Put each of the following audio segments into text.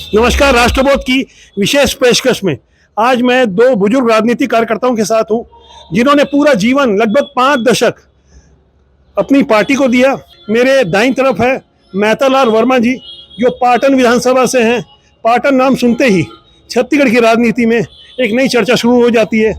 नमस्कार। राष्ट्रबोध की विशेष पेशकश में आज मैं दो बुजुर्ग राजनीतिक कार्यकर्ताओं के साथ हूं, जिन्होंने पूरा जीवन लगभग 5 दशक अपनी पार्टी को दिया। मेरे दाईं तरफ है मेहतालाल वर्मा जी, जो पाटन विधानसभा से हैं। पाटन नाम सुनते ही छत्तीसगढ़ की राजनीति में एक नई चर्चा शुरू हो जाती है,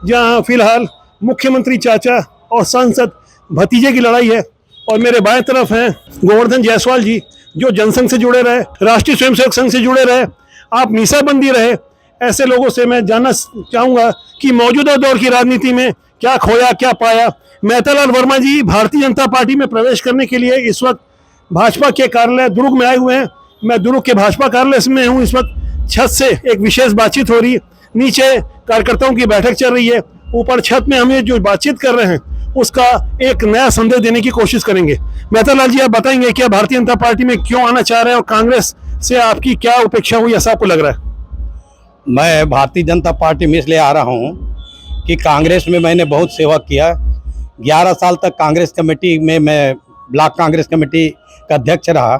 जहां फिलहाल मुख्यमंत्री चाचा और सांसद भतीजे की लड़ाई है। और मेरे बाएं तरफ हैं गोवर्धन जायसवाल जी, जो जनसंघ से जुड़े रहे, राष्ट्रीय स्वयंसेवक संघ से जुड़े रहे, आप मीसाबंदी रहे। ऐसे लोगों से मैं जानना चाहूंगा कि मौजूदा दौर की राजनीति में क्या खोया, क्या पाया। मेहतालाल वर्मा जी भारतीय जनता पार्टी में प्रवेश करने के लिए इस वक्त भाजपा के कार्यालय दुर्ग में आए हुए हैं। मैं दुर्ग के भाजपा कार्यालय में हूँ। इस वक्त छत से एक विशेष बातचीत हो रही है, नीचे कार्यकर्ताओं की बैठक चल रही है, ऊपर छत में हम ये जो बातचीत कर रहे हैं उसका एक नया संदेश देने की कोशिश करेंगे। मेहतालाल जी, आप बताएंगे क्या भारतीय जनता पार्टी में क्यों आना चाह रहे हैं और कांग्रेस से आपकी क्या उपेक्षा हुई, ऐसा आपको लग रहा है? मैं भारतीय जनता पार्टी में इसलिए आ रहा हूं कि कांग्रेस में मैंने बहुत सेवा किया। 11 साल तक कांग्रेस कमेटी में मैं ब्लॉक कांग्रेस कमेटी का अध्यक्ष रहा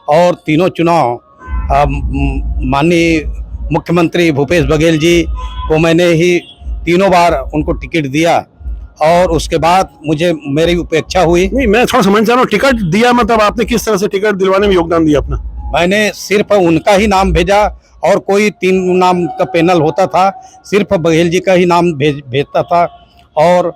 और तीनों चुनाव माननीय मुख्यमंत्री भूपेश बघेल जी को मैंने ही तीनों बार उनको टिकट दिया और उसके बाद मुझे मेरी उपेक्षा हुई। नहीं, मैं थोड़ा समझ जा रहा हूँ, टिकट दिया मतलब आपने किस तरह से टिकट दिलवाने में योगदान दिया अपना? मैंने सिर्फ उनका ही नाम भेजा और कोई 3 नाम का पैनल होता था, सिर्फ बघेल जी का ही नाम भेजता था। और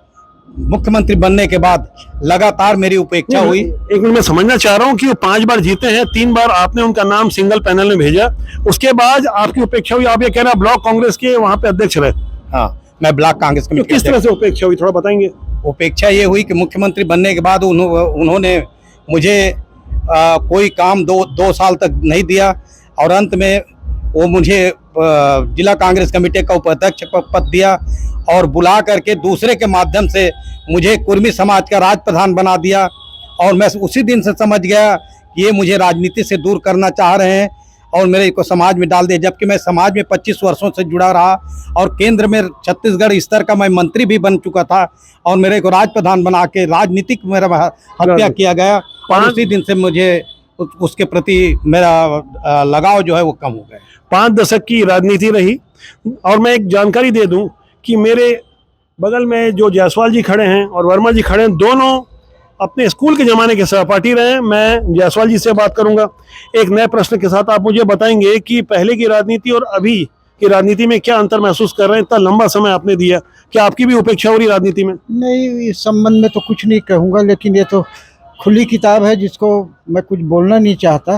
मुख्यमंत्री बनने के बाद लगातार मेरी उपेक्षा हुई। एक मिनट, मैं समझना चाह रहा हूँ कि वो 5 बार जीते हैं, 3 बार आपने उनका नाम सिंगल पैनल में भेजा, उसके बाद आपकी उपेक्षा हुई। आप ये कह रहे हैं ब्लॉक कांग्रेस के वहाँ पे अध्यक्ष रहे? हाँ, मैं ब्लॉक कांग्रेस कमेटी। किस तरह से उपेक्षा हुई, थोड़ा बताएंगे? उपेक्षा ये हुई कि मुख्यमंत्री बनने के बाद उन्होंने मुझे कोई काम दो साल तक नहीं दिया और अंत में वो मुझे जिला कांग्रेस कमेटी का उपाध्यक्ष पद दिया और बुला करके दूसरे के माध्यम से मुझे कुर्मी समाज का राज प्रधान बना दिया। और मैं उसी दिन से समझ गया कि ये मुझे राजनीति से दूर करना चाह रहे हैं और मेरे को समाज में डाल दिया, जबकि मैं समाज में 25 वर्षों से जुड़ा रहा और केंद्र में छत्तीसगढ़ स्तर का मैं मंत्री भी बन चुका था और मेरे को राज प्रधान बना के राजनीतिक मेरा हत्या किया गया। और उसी दिन से मुझे उसके प्रति मेरा लगाव जो है वो कम हो गया। 5 दशक की राजनीति रही। और मैं एक जानकारी दे दूं कि मेरे बगल में जो जायसवाल जी खड़े हैं और वर्मा जी खड़े हैं, दोनों अपने स्कूल के ज़माने के सहपाठी रहे हैं। मैं जायसवाल जी से बात करूंगा एक नए प्रश्न के साथ। आप मुझे बताएंगे कि पहले की राजनीति और अभी की राजनीति में क्या अंतर महसूस कर रहे हैं? इतना लंबा समय आपने दिया, क्या आपकी भी उपेक्षा हो रही राजनीति में? नहीं, इस संबंध में तो कुछ नहीं कहूँगा, लेकिन ये तो खुली किताब है जिसको मैं कुछ बोलना नहीं चाहता।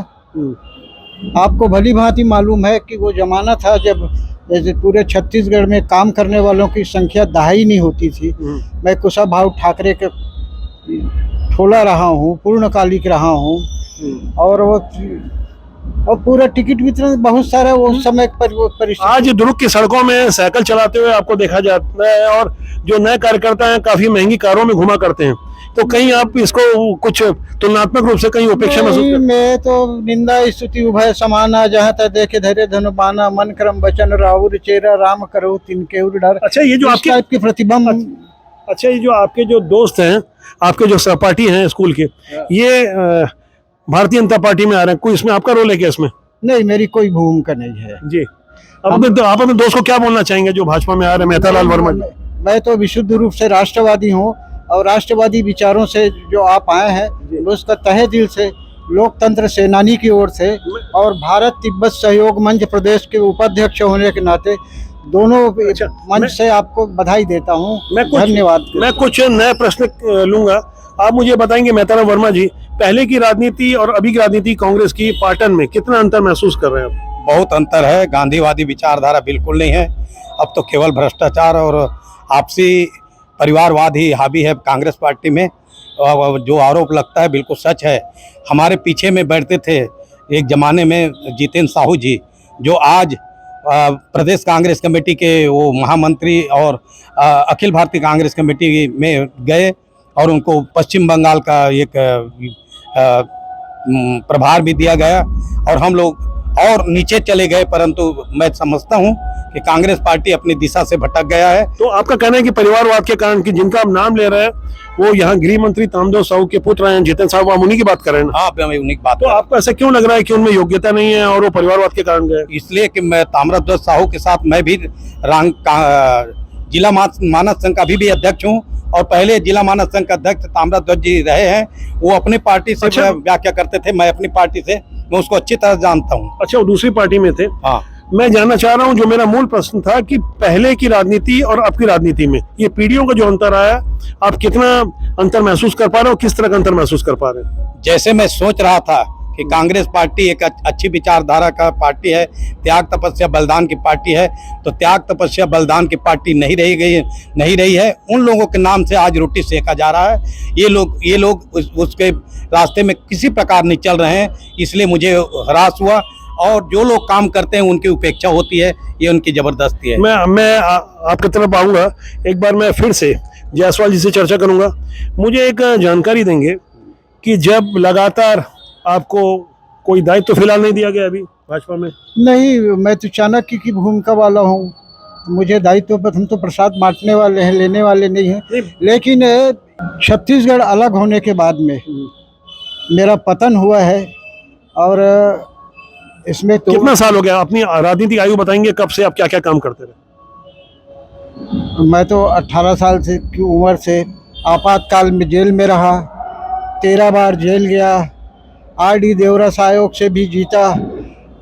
आपको भली भांति मालूम है कि वो ज़माना था जब जैसे पूरे छत्तीसगढ़ में काम करने वालों की संख्या 2.5 नहीं होती थी। मैं कुशाभाऊ ठाकरे के ठोला रहा हूँ, पूर्णकालिक रहा हूँ और पूरा टिकट वितरण बहुत सारा उस समय पर। आज दुर्ग की सड़कों में साइकिल चलाते हुए आपको देखा जाता है और जो नए कार्यकर्ता हैं काफी महंगी कारों में घुमा करते हैं, तो कहीं आप इसको कुछ तुलनात्मक रूप से कहीं उपेक्षा महसूस करते हैं? मैं तो निंदा स्तुति उभय समाना, जहाँ तक देखे धैर्य धनुबाना, मन क्रम वचन राउर चेरा राम करो तिनके उर डर। अच्छा, ये जो आपकी प्रतिबंध। अच्छा, ये जो आपके जो दोस्त हैं, आपके जो सहपाठी हैं स्कूल के, ये भारतीय जनता पार्टी में आ रहे हैं, कोई इसमें आपका रोल है क्या इसमें? नहीं, मेरी कोई भूमिका नहीं है जी। आप अपने दोस्त को क्या बोलना चाहेंगे जो भाजपा में आ रहे हैं, मेहतालाल वर्मा? मैं तो विशुद्ध रूप से राष्ट्रवादी हूँ और राष्ट्रवादी विचारों से जो आप आए हैं उसका तहे दिल से लोकतंत्र सेनानी की ओर से और भारत तिब्बत सहयोग मंच प्रदेश के उपाध्यक्ष होने के नाते दोनों मंच से आपको बधाई देता हूँ। धन्यवाद। मैं कुछ नए प्रश्न लूंगा। आप मुझे बताएंगे मेहतालाल वर्मा जी, पहले की राजनीति और अभी की राजनीति कांग्रेस की पाटन में कितना अंतर महसूस कर रहे हैं आप? बहुत अंतर है। गांधीवादी विचारधारा बिल्कुल नहीं है, अब तो केवल भ्रष्टाचार और आपसी परिवारवाद ही हावी है कांग्रेस पार्टी में। जो आरोप लगता है बिल्कुल सच है। हमारे पीछे में बैठते थे एक ज़माने में जितेंद्र साहू जी, जो आज प्रदेश कांग्रेस कमेटी के वो महामंत्री और अखिल भारतीय कांग्रेस कमेटी में गए और उनको पश्चिम बंगाल का एक प्रभार भी दिया गया और हम लोग और नीचे चले गए, परंतु मैं समझता हूं कि कांग्रेस पार्टी अपनी दिशा से भटक गया है। तो आपका कहना है कि परिवारवाद के कारण, कि जिनका आप नाम ले रहे हैं वो यहाँ गृह मंत्री तामदो साहू के पुत्र हैं जितेंद्र साहू, आप उन्हीं की बात कर रहे हैं ना? हाँ, मैं उन्हीं की बात तो आपको ऐसा क्यों लग रहा है कि उनमें योग्यता नहीं है और वो परिवारवाद के कारण गए? इसलिए कि मैं ताम्रध्वज साहू के साथ मैं भी जिला मानस संघ का भी अध्यक्ष हूँ, और पहले जिला मानस संघ का अध्यक्ष ताम्रध्वज जी रहे हैं। वो अपनी पार्टी से अच्छा। व्याख्या करते थे, मैं अपनी पार्टी से, मैं उसको अच्छी तरह जानता हूँ। अच्छा, वो दूसरी पार्टी में थे। हाँ, मैं जानना चाह रहा हूँ, जो मेरा मूल प्रश्न था कि पहले की राजनीति और अब की राजनीति में ये पीढ़ियों का जो अंतर आया, आप कितना अंतर महसूस कर पा रहे हो, किस तरह का अंतर महसूस कर पा रहे हैं? जैसे मैं सोच रहा था कि कांग्रेस पार्टी एक अच्छी विचारधारा का पार्टी है, त्याग तपस्या बलिदान की पार्टी है, तो त्याग तपस्या बलिदान की पार्टी नहीं रही है। उन लोगों के नाम से आज रोटी सेका जा रहा है। ये लोग उसके रास्ते में किसी प्रकार नहीं चल रहे हैं, इसलिए मुझे हरास हुआ। और जो लोग काम करते हैं उनकी उपेक्षा होती है, ये उनकी जबरदस्ती है। मैं आपकी तरफ आऊँगा, एक बार मैं फिर से जायसवाल जी से चर्चा करूँगा। मुझे एक जानकारी देंगे कि जब लगातार आपको कोई दायित्व तो फिलहाल नहीं दिया गया अभी भाजपा में? नहीं, मैं तो चाणक्य की भूमिका वाला हूँ, मुझे दायित्व पर, हम तो प्रसाद बांटने वाले हैं, लेने वाले नहीं हैं। लेकिन छत्तीसगढ़ अलग होने के बाद में मेरा पतन हुआ है, और इसमें तो कितना साल हो गया? अपनी राजनीतिक आयु बताएंगे, कब से आप क्या क्या काम करते रहे? मैं तो 18 साल से की उम्र से आपातकाल में जेल में रहा, 13 बार जेल गया, आरडी देवरस आयोग से भी जीता,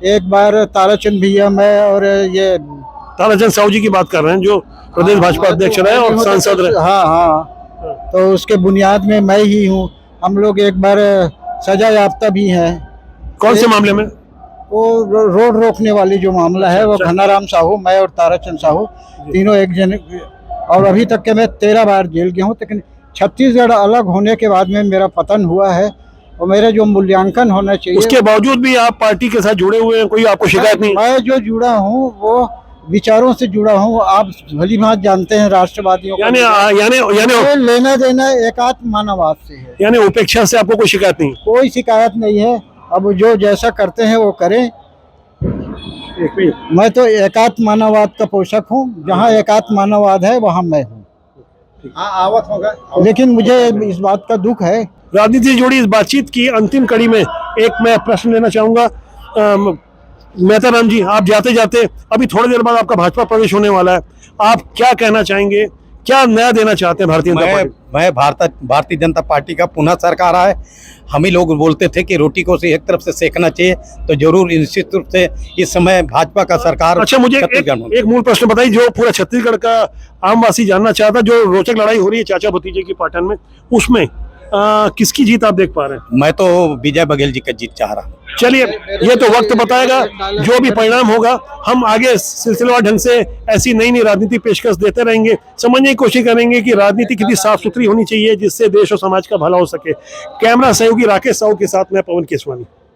एक बार ताराचंद भैया, मैं और ये ताराचंद साहू जी की बात कर रहे हैं जो प्रदेश भाजपा अध्यक्ष रहे और सांसद रहे। हाँ हाँ, तो उसके बुनियाद में मैं ही हूँ। हम लोग एक बार सजा याफ्ता भी हैं। कौन से मामले में? वो रोड रोकने वाली जो मामला है, वो घनाराम साहू, मैं और ताराचंद साहू तीनों एक जन, और अभी तक के मैं 13 बार जेल गया हूँ। लेकिन छत्तीसगढ़ अलग होने के बाद में मेरा पतन हुआ है, और मेरा जो मूल्यांकन होना चाहिए, उसके बावजूद भी आप पार्टी के साथ जुड़े हुए हैं, कोई आपको शिकायत नहीं? मैं जो जुड़ा हूँ वो विचारों से जुड़ा हूँ। आप भली भांति जानते हैं राष्ट्रवादियों का यानी लेना देना एकात्म मानववाद से है, यानी उपेक्षा से आपको कोई शिकायत नहीं? कोई शिकायत नहीं है। अब जो जैसा करते हैं वो करें। मैं तो एकात्म मानववाद का पोषक हूँ, जहाँ एकात्म मानववाद है वहाँ मैं हूँ। आवत होगा। लेकिन मुझे इस बात का दुख है। राजनीति से जुड़ी इस बातचीत की अंतिम कड़ी में एक मैं प्रश्न लेना चाहूंगा। मेहता राम जी, आप जाते जाते, अभी थोड़ी देर बाद आपका भाजपा प्रवेश होने वाला है, आप क्या कहना चाहेंगे, क्या नया देना चाहते हैं भारतीय जनता पार्टी? मैं भारतीय जनता पार्टी का पुनः सरकार आए। हम ही लोग बोलते थे कि रोटी को एक तरफ से सेकना चाहिए, तो जरूर निश्चित रूप से इस समय भाजपा का सरकार। अच्छा, मुझे एक मूल प्रश्न बताइए जो पूरा छत्तीसगढ़ का आमवासी जानना चाहता, जो रोचक लड़ाई हो रही है चाचा भतीजे की पाटन में, उसमें किसकी जीत आप देख पा रहे हैं? मैं तो विजय बघेल जी का जीत चाह रहा हूँ। चलिए, ये तो वक्त बताएगा, जो भी परिणाम होगा हम आगे सिलसिलेवार ढंग से ऐसी नई नई राजनीति पेशकश देते रहेंगे, समझने की कोशिश करेंगे कि राजनीति कितनी साफ सुथरी होनी चाहिए जिससे देश और समाज का भला हो सके। कैमरा सहयोगी राकेश साहू के साथ मैं पवन केसवानी।